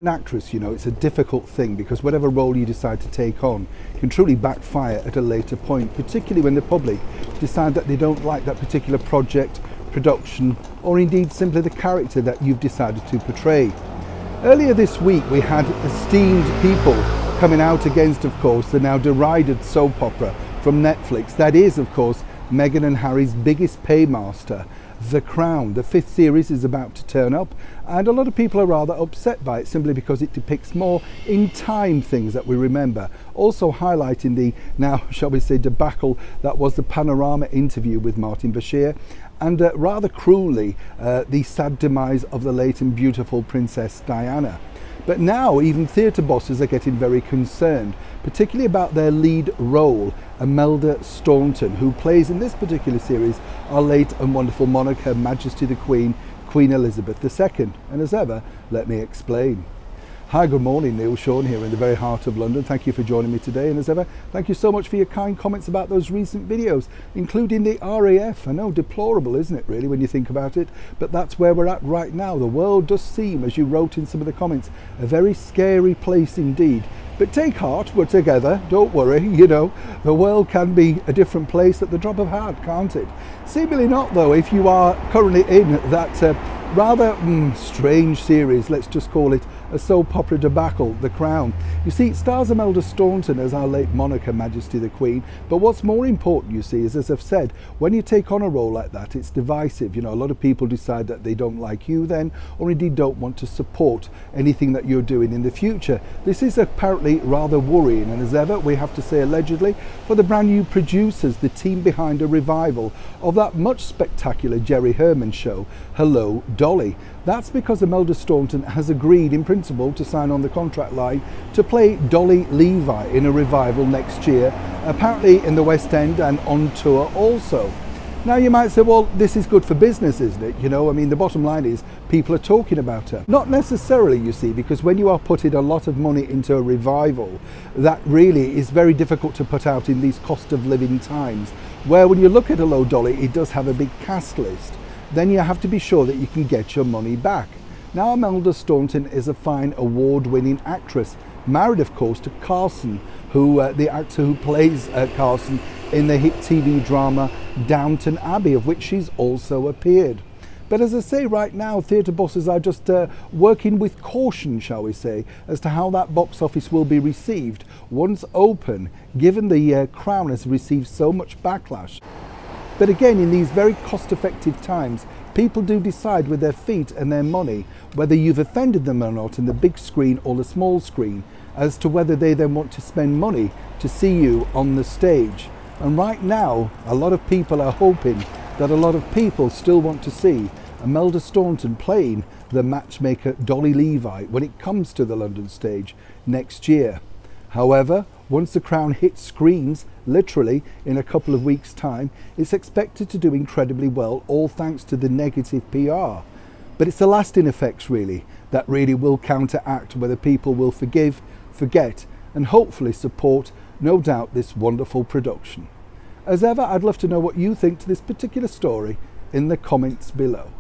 An actress, you know, it's a difficult thing because whatever role you decide to take on can truly backfire at a later point, particularly when the public decide that they don't like that particular project, production, or indeed simply the character that you've decided to portray. Earlier this week we had esteemed people coming out against, of course, the now derided soap opera from Netflix. That is, of course, Meghan and Harry's biggest paymaster, The Crown. The 5th series is about to turn up, and a lot of people are rather upset by it simply because it depicts more in time things that we remember, also highlighting the now, shall we say, debacle that was the Panorama interview with Martin Bashir, and rather cruelly the sad demise of the late and beautiful Princess Diana. But now even theatre bosses are getting very concerned, particularly about their lead role, Imelda Staunton, who plays in this particular series our late and wonderful monarch, Her Majesty the Queen, Queen Elizabeth II. And as ever, let me explain. Hi, good morning, Neil Sean here in the very heart of London. Thank you for joining me today, and as ever, thank you so much for your kind comments about those recent videos, including the RAF. I know, deplorable, isn't it, really, when you think about it? But that's where we're at right now. The world does seem, as you wrote in some of the comments, a very scary place indeed. But take heart, we're together, don't worry, you know, the world can be a different place at the drop of a hat, can't it? Seemingly not, though, if you are currently in that rather strange series, let's just call it a soap opera debacle, The Crown. You see, it stars Imelda Staunton as our late monarch, Her Majesty the Queen, but what's more important, you see, is, as I've said, when you take on a role like that, it's divisive. You know, a lot of people decide that they don't like you then, or indeed don't want to support anything that you're doing in the future. This is apparently rather worrying, and as ever, we have to say allegedly, for the brand new producers, the team behind a revival of that much spectacular Jerry Herman show, Hello, Dolly. That's because Imelda Staunton has agreed in principle to sign on the contract line to play Dolly Levi in a revival next year, apparently in the West End and on tour also. Now you might say, well, this is good for business, isn't it? You know, I mean, the bottom line is people are talking about her. Not necessarily, you see, because when you are putting a lot of money into a revival, that really is very difficult to put out in these cost of living times, where when you look at Hello, Dolly, it does have a big cast list. Then you have to be sure that you can get your money back. Now, Imelda Staunton is a fine award-winning actress, married of course to Carson, who the actor who plays Carson in the hit TV drama Downton Abbey, of which she's also appeared. But as I say, right now theatre bosses are just working with caution, shall we say, as to how that box office will be received once open, given the Crown has received so much backlash. But again, in these very cost-effective times, people do decide with their feet and their money whether you've offended them or not in the big screen or the small screen, as to whether they then want to spend money to see you on the stage. And right now, a lot of people are hoping that a lot of people still want to see Imelda Staunton playing the matchmaker Dolly Levi when it comes to the London stage next year. However, once The Crown hits screens, literally in a couple of weeks' time, it's expected to do incredibly well, all thanks to the negative PR. But it's the lasting effects, really, that really will counteract whether people will forgive, forget, and hopefully support, no doubt, this wonderful production. As ever, I'd love to know what you think to this particular story in the comments below.